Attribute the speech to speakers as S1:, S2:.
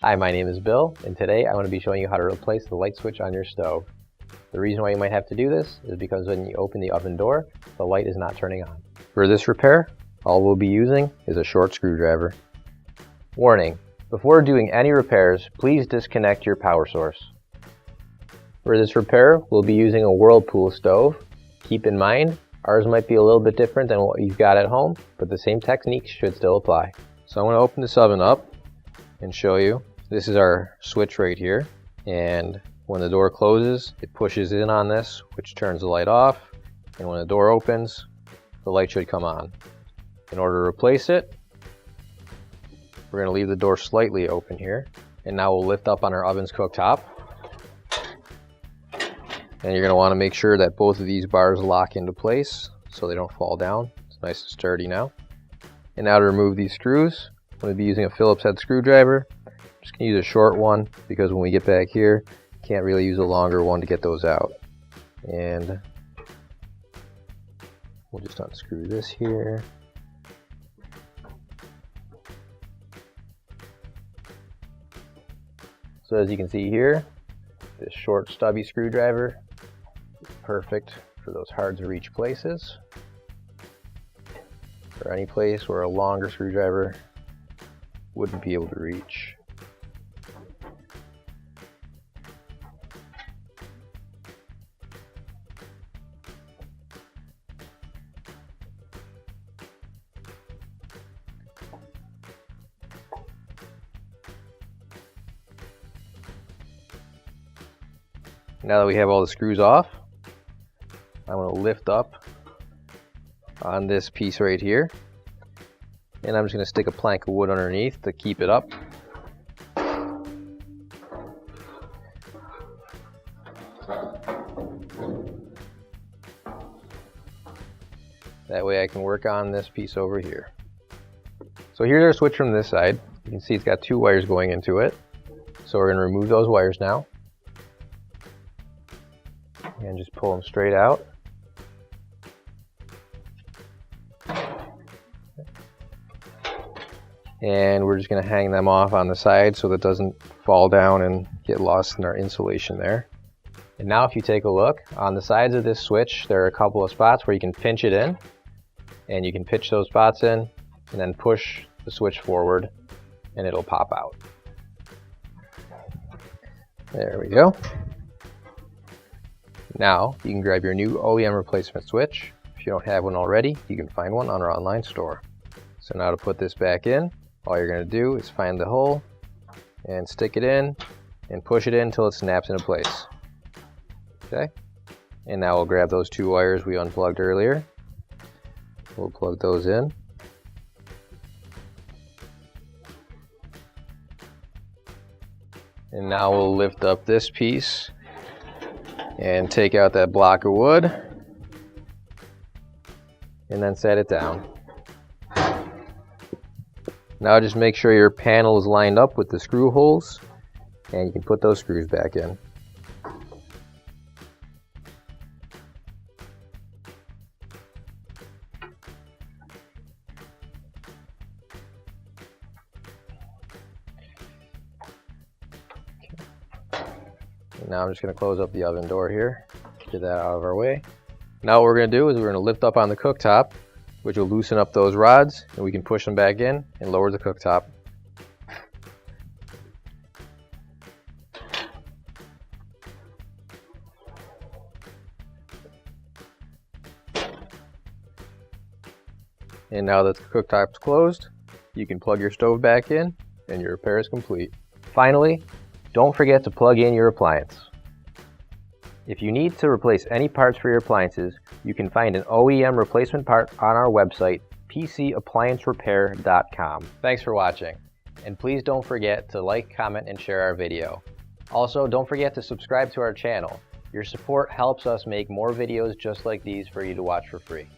S1: Hi, my name is Bill, and today I'm going to be showing you how to replace the light switch on your stove. The reason why you might have to do this is because when you open the oven door, the light is not turning on. For this repair, all we'll be using is a short screwdriver. Warning: before doing any repairs, please disconnect your power source. For this repair, we'll be using a Whirlpool stove. Keep in mind, ours might be a little bit different than what you've got at home, but the same techniques should still apply. So I'm going to open this oven up and show you. This is our switch right here, and when the door closes, it pushes in on this, which turns the light off, and when the door opens, the light should come on. In order to replace it, we're going to leave the door slightly open here, and now we'll lift up on our oven's cooktop. And you're going to want to make sure that both of these bars lock into place so they don't fall down. It's nice and sturdy now. And now to remove these screws, I'm going to be using a Phillips head screwdriver. I'm just going to use a short one because when we get back here, can't really use a longer one to get those out. And we'll just unscrew this here. So as you can see here, this short stubby screwdriver is perfect for those hard to reach places, or any place where a longer screwdriver wouldn't be able to reach. Now that we have all the screws off, I'm going to lift up on this piece right here, and I'm just going to stick a plank of wood underneath to keep it up. That way I can work on this piece over here. So here's our switch from this side. You can see it's got two wires going into it. So we're going to remove those wires now. And just pull them straight out. And we're just going to hang them off on the side so that it doesn't fall down and get lost in our insulation there. And now if you take a look, on the sides of this switch there are a couple of spots where you can pinch it in. And you can pitch those spots in and then push the switch forward and it'll pop out. There we go. Now you can grab your new OEM replacement switch. If you don't have one already, you can find one on our online store. So now to put this back in, all you're going to do is find the hole and stick it in and push it in until it snaps into place. Okay? And now we'll grab those two wires we unplugged earlier. We'll plug those in. And now we'll lift up this piece and take out that block of wood and then set it down. Now just make sure your panel is lined up with the screw holes and you can put those screws back in. Now I'm just going to close up the oven door here, get that out of our way. Now what we're going to do is we're going to lift up on the cooktop, which will loosen up those rods, and we can push them back in and lower the cooktop. And now that the cooktop's closed, you can plug your stove back in and your repair is complete. Finally, don't forget to plug in your appliance. If you need to replace any parts for your appliances, you can find an OEM replacement part on our website, PCApplianceRepair.com. Thanks for watching, and please don't forget to like, comment, and share our video. Also, don't forget to subscribe to our channel. Your support helps us make more videos just like these for you to watch for free.